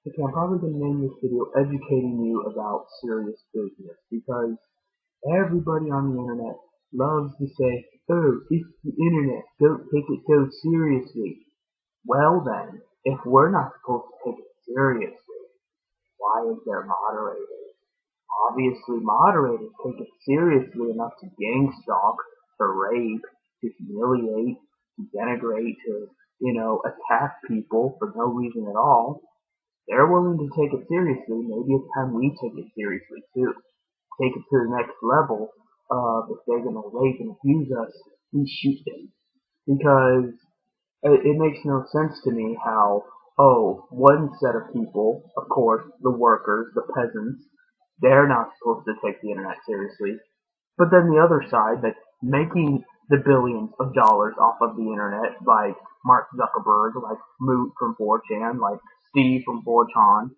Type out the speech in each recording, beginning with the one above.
Okay, I'm probably going to name this video Educating You About Serious Business because everybody on the internet loves to say, oh, it's the internet, don't take it so seriously. Well then, if we're not supposed to take it seriously, why is there moderators? Obviously moderators take it seriously enough to gang stalk, to rape, to humiliate, to denigrate, to, attack people for no reason at all. They're willing to take it seriously. Maybe it's time we take it seriously too. Take it to the next level of if they're going to rape and abuse us, we shoot them. Because it makes no sense to me how, one set of people, of course, the workers, the peasants, they're not supposed to take the internet seriously. But then the other side, that's making the billions of dollars off of the internet, like Mark Zuckerberg, like Moot from 4chan, like Steve from 4chan,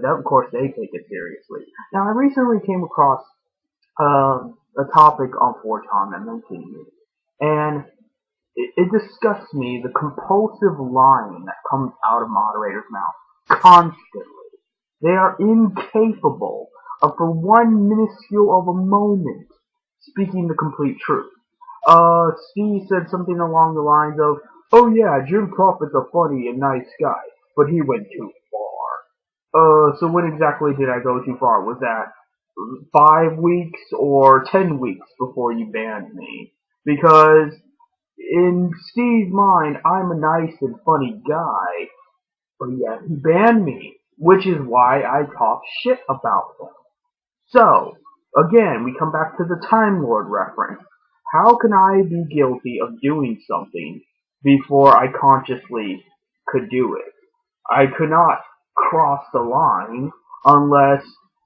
that of course they take it seriously. Now I recently came across a topic on 4chan that mentioned me, and it disgusts me the compulsive lying that comes out of moderators' mouths constantly. They are incapable of, for one minuscule of a moment, speaking the complete truth. Steve said something along the lines of, oh yeah, Jim Prophet's a funny and nice guy, but he went too far. So when exactly did I go too far? Was that 5 weeks or 10 weeks before you banned me? Because in Steve's mind, I'm a nice and funny guy, but yet he banned me, which is why I talk shit about him. So, again, we come back to the Time Lord reference. How can I be guilty of doing something before I consciously could do it? I could not cross the line unless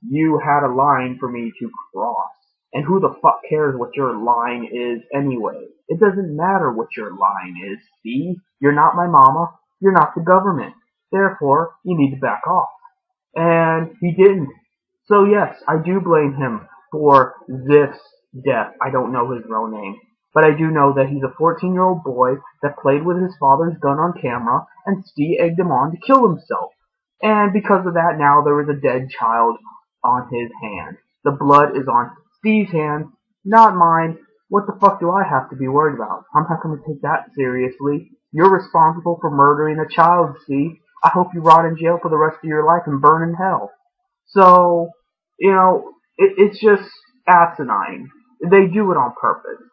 you had a line for me to cross. And who the fuck cares what your line is anyway? It doesn't matter what your line is, Steve. You're not my mama. You're not the government. Therefore, you need to back off. And he didn't. So yes, I do blame him for this death. I don't know his real name. But I do know that he's a 14-year-old boy that played with his father's gun on camera, and Steve egged him on to kill himself. And because of that, now there is a dead child on his hand. The blood is on Steve's hand, not mine. What the fuck do I have to be worried about? I'm not going to take that seriously. You're responsible for murdering a child, Steve. I hope you rot in jail for the rest of your life and burn in hell. So, it's just asinine. They do it on purpose.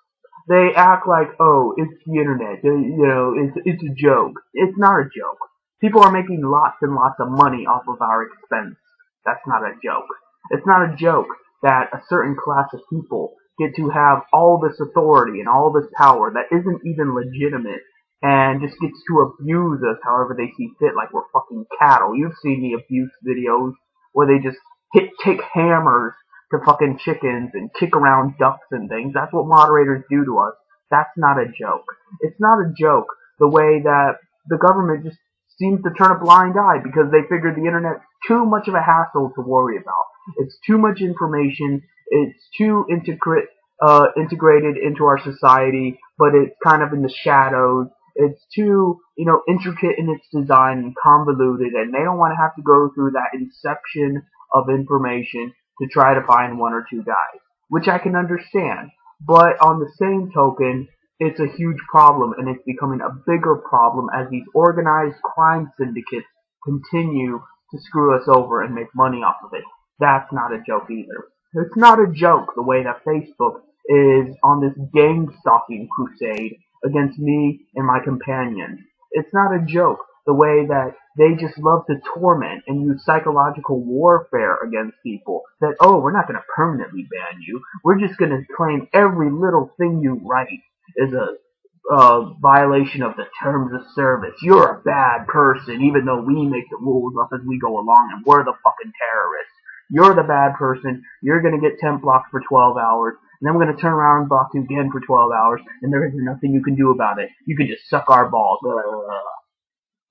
They act like, oh, it's the internet. It's a joke. It's not a joke. People are making lots and lots of money off of our expense. That's not a joke. It's not a joke that a certain class of people get to have all this authority and all this power that isn't even legitimate and just gets to abuse us however they see fit, like we're fucking cattle. You've seen the abuse videos where they just take hammers to fucking chickens and kick around ducks and things. That's what moderators do to us. That's not a joke. It's not a joke the way that the government just seems to turn a blind eye because they figure the internet's too much of a hassle to worry about. It's too much information. It's too integrated into our society, but it's kind of in the shadows. It's too, intricate in its design and convoluted, and they don't want to have to go through that inception of information to try to find one or two guys, which I can understand. But on the same token, it's a huge problem, and it's becoming a bigger problem as these organized crime syndicates continue to screw us over and make money off of it. That's not a joke either. It's not a joke the way that Facebook is on this gang stalking crusade against me and my companions. It's not a joke the way that they just love to torment and use psychological warfare against people. That, oh, we're not going to permanently ban you. We're just going to claim every little thing you write is a violation of the terms of service. You're a bad person, even though we make the rules up as we go along and we're the fucking terrorists. You're the bad person. You're going to get temp blocked for 12 hours. And then we're going to turn around and block you again for 12 hours. And there is nothing you can do about it. You can just suck our balls.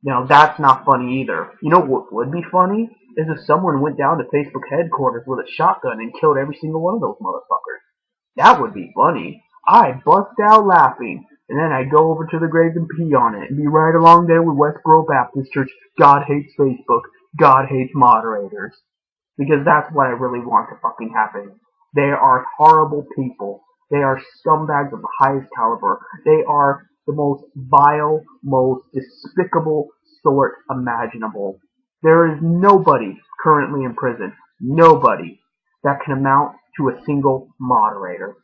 Now, that's not funny either. You know what would be funny? Is if someone went down to Facebook headquarters with a shotgun and killed every single one of those motherfuckers. That would be funny. I'd bust out laughing. And then I'd go over to the grave and pee on it. And be right along there with Westboro Baptist Church. God hates Facebook. God hates moderators. Because that's what I really want to fucking happen. They are horrible people. They are scumbags of the highest caliber. They are the most vile, most despicable sort imaginable. There is nobody currently in prison, nobody, that can amount to a single moderator.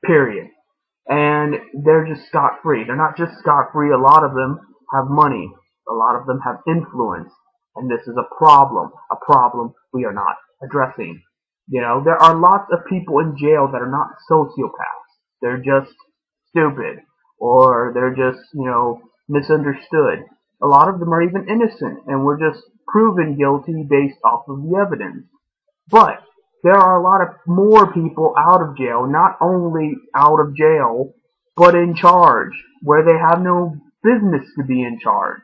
Period. And they're just scot-free. They're not just scot-free. A lot of them have money. A lot of them have influence. And this is a problem we are not addressing. There are lots of people in jail that are not sociopaths. They're just stupid. Or they're just, misunderstood. A lot of them are even innocent, and we're just proven guilty based off of the evidence. But there are a lot of more people out of jail, not only out of jail, but in charge, where they have no business to be in charge.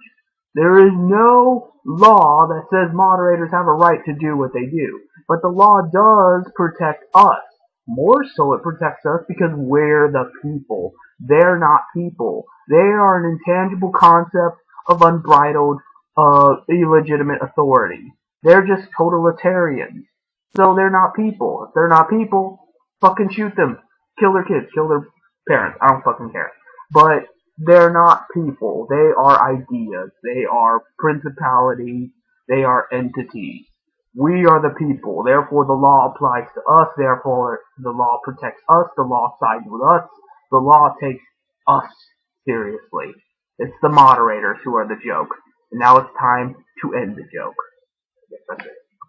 There is no law that says moderators have a right to do what they do. But the law does protect us. More so it protects us because we're the people. They're not people. They are an intangible concept of unbridled, illegitimate authority. They're just totalitarians. So they're not people. If they're not people, fucking shoot them. Kill their kids. Kill their parents. I don't fucking care. But they're not people. They are ideas. They are principalities. They are entities. We are the people. Therefore, the law applies to us. Therefore, the law protects us. The law sides with us. The law takes us seriously. It's the moderators who are the joke. And now it's time to end the joke. I guess that's it.